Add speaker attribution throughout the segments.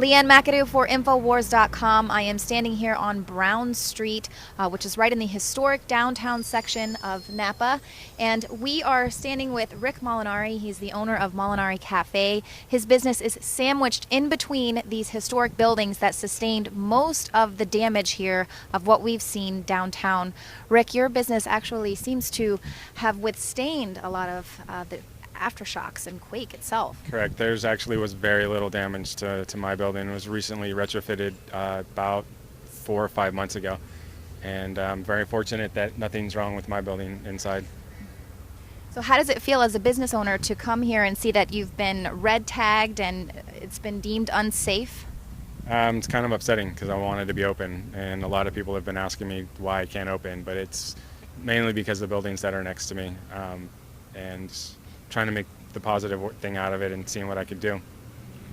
Speaker 1: Leanne McAdoo for Infowars.com. I am standing here on Brown Street, which is right in the historic downtown section of Napa. And we are standing with Rick Molinari. He's the owner of Molinari Cafe. His business is sandwiched in between these historic buildings that sustained most of the damage here of what we've seen downtown. Rick, your business actually seems to have withstood a lot of the aftershocks and quake itself.
Speaker 2: Correct. There's actually was very little damage to my building. It was recently retrofitted about 4 or 5 months ago, and I'm very fortunate that nothing's wrong with my building inside.
Speaker 1: So how does it feel as a business owner to come here and see that you've been red tagged and it's been deemed unsafe?
Speaker 2: It's kind of upsetting because I wanted to be open, and a lot of people have been asking me why I can't open, but it's mainly because of the buildings that are next to me, and trying to make the positive thing out of it and seeing what I could do.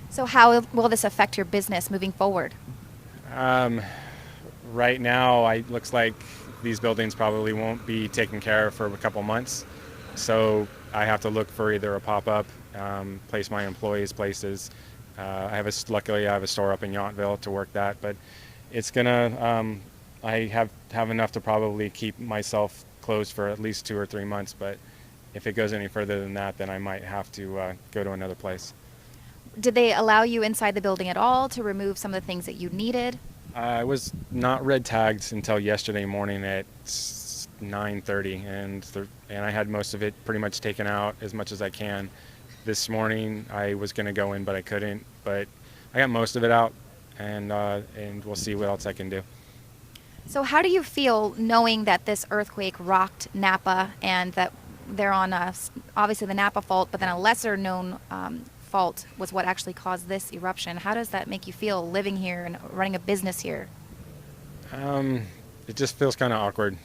Speaker 1: So how will this affect your business moving forward?
Speaker 2: Right now, it looks like these buildings probably won't be taken care of for a couple months, so I have to look for either a pop-up, place my employees places. Luckily I have a store up in Yountville to work that, but it's gonna, I have enough to probably keep myself closed for at least 2 or 3 months, but if it goes any further than that, then I might have to go to another place.
Speaker 1: Did they allow you inside the building at all to remove some of the things that you needed?
Speaker 2: I was not red tagged until yesterday morning at 9:30, and I had most of it pretty much taken out as much as I can. This morning I was going to go in, but I couldn't. But I got most of it out, and we'll see what else I can do.
Speaker 1: So how do you feel knowing that this earthquake rocked Napa and that they're on obviously the Napa fault, but then a lesser known fault was what actually caused this eruption? How does that make you feel living here and running a business here?
Speaker 2: It just feels kind of awkward.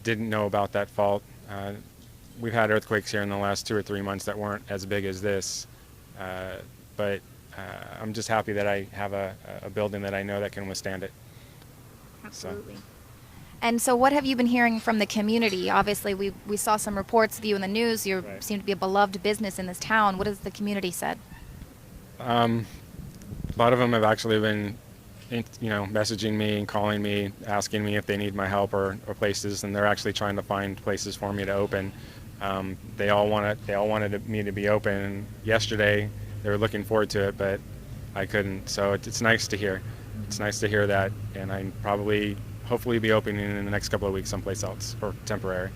Speaker 2: Didn't know about that fault. We've had earthquakes here in the last 2 or 3 months that weren't as big as this, but I'm just happy that I have a building that I know that can withstand it.
Speaker 1: Absolutely. And so what have you been hearing from the community? Obviously, we saw some reports of you in the news. You
Speaker 2: Right.
Speaker 1: seem to be a beloved business in this town. What has the community said?
Speaker 2: A lot of them have actually been, messaging me and calling me, asking me if they need my help or places, and they're actually trying to find places for me to open. They all wanted me to be open. And yesterday, they were looking forward to it, but I couldn't. So it's nice to hear. It's nice to hear that, and I hopefully be opening in the next couple of weeks someplace else for temporary.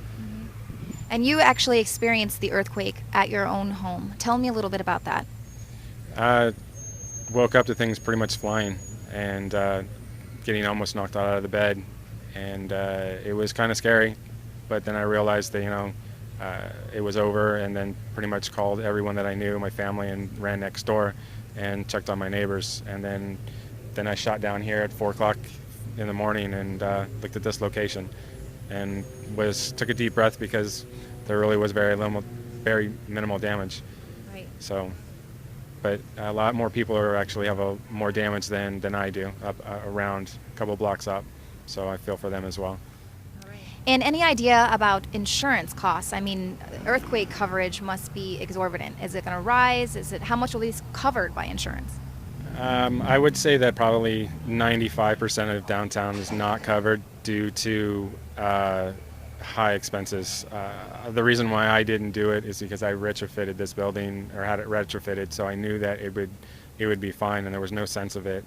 Speaker 1: And you actually experienced the earthquake at your own home. Tell me a little bit about that.
Speaker 2: Woke up to things pretty much flying and getting almost knocked out of the bed, and it was kind of scary, but then I realized that it was over, and then pretty much called everyone that I knew, my family, and ran next door and checked on my neighbors, and then I shot down here at 4 o'clock in the morning and looked at this location and took a deep breath because there really was very minimal damage.
Speaker 1: Right.
Speaker 2: So, but a lot more people actually have more damage than I do up around a couple blocks up. So I feel for them as well.
Speaker 1: All right. And any idea about insurance costs? I mean, earthquake coverage must be exorbitant. Is it going to rise? How much will these covered by insurance?
Speaker 2: I would say that probably 95% of downtown is not covered due to high expenses. The reason why I didn't do it is because I retrofitted this building, or had it retrofitted, so I knew that it would be fine, and there was no sense of it.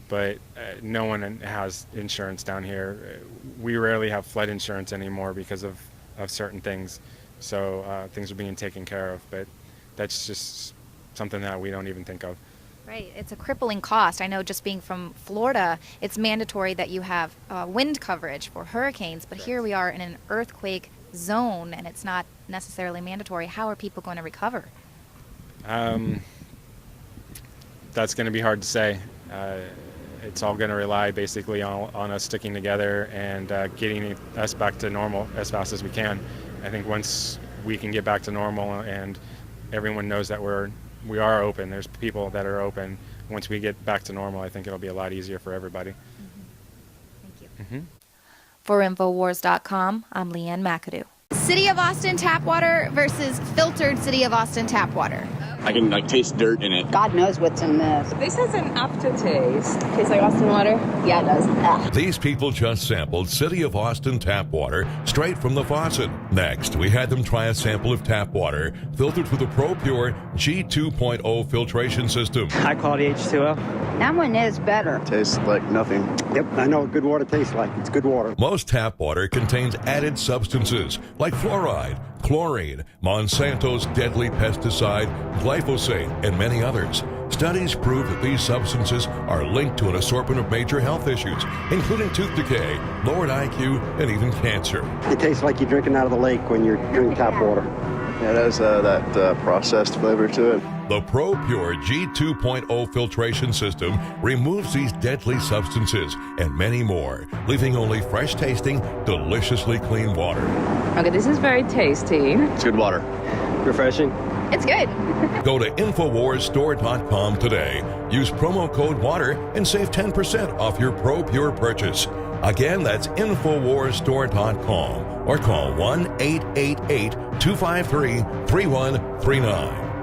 Speaker 2: But no one has insurance down here. We rarely have flood insurance anymore because of certain things. So things are being taken care of, but that's just something that we don't even think of.
Speaker 1: Right. It's a crippling cost. I know, just being from Florida, it's mandatory that you have wind coverage for hurricanes, but here we are in an earthquake zone and it's not necessarily mandatory. How are people going to recover?
Speaker 2: That's going to be hard to say. It's all going to rely basically on us sticking together and getting us back to normal as fast as we can. I think once we can get back to normal and everyone knows that we are open, there's people that are open, once we get back to normal, I think it'll be a lot easier for everybody.
Speaker 1: Thank you.
Speaker 2: Mm-hmm.
Speaker 1: For Infowars.com, I'm Leanne McAdoo. City of Austin tap water versus filtered City of Austin tap water.
Speaker 3: I can taste dirt in it.
Speaker 4: God knows what's in this.
Speaker 5: This has an aftertaste.
Speaker 4: Tastes like Austin water? Yeah, it does. Ugh.
Speaker 6: These people just sampled City of Austin tap water straight from the faucet. Next, we had them try a sample of tap water filtered through the ProPure G2.0 filtration system.
Speaker 7: High quality H2O.
Speaker 4: That one is better.
Speaker 3: Tastes like nothing.
Speaker 8: Yep, I know what good water tastes like. It's good water.
Speaker 6: Most tap water contains added substances like fluoride, chlorine, Monsanto's deadly pesticide, glyphosate, and many others. Studies prove that these substances are linked to an assortment of major health issues, including tooth decay, lowered IQ, and even cancer.
Speaker 8: It tastes like you're drinking out of the lake when you're drinking tap water.
Speaker 3: Yeah, it has that processed flavor to it.
Speaker 6: The ProPure G2.0 filtration system removes these deadly substances and many more, leaving only fresh-tasting, deliciously clean water.
Speaker 5: Okay, this is very tasty.
Speaker 3: It's good water.
Speaker 8: Refreshing.
Speaker 4: It's good.
Speaker 6: Go to InfoWarsStore.com today. Use promo code WATER and save 10% off your ProPure purchase. Again, that's InfoWarsStore.com or call 1-888-253-3139.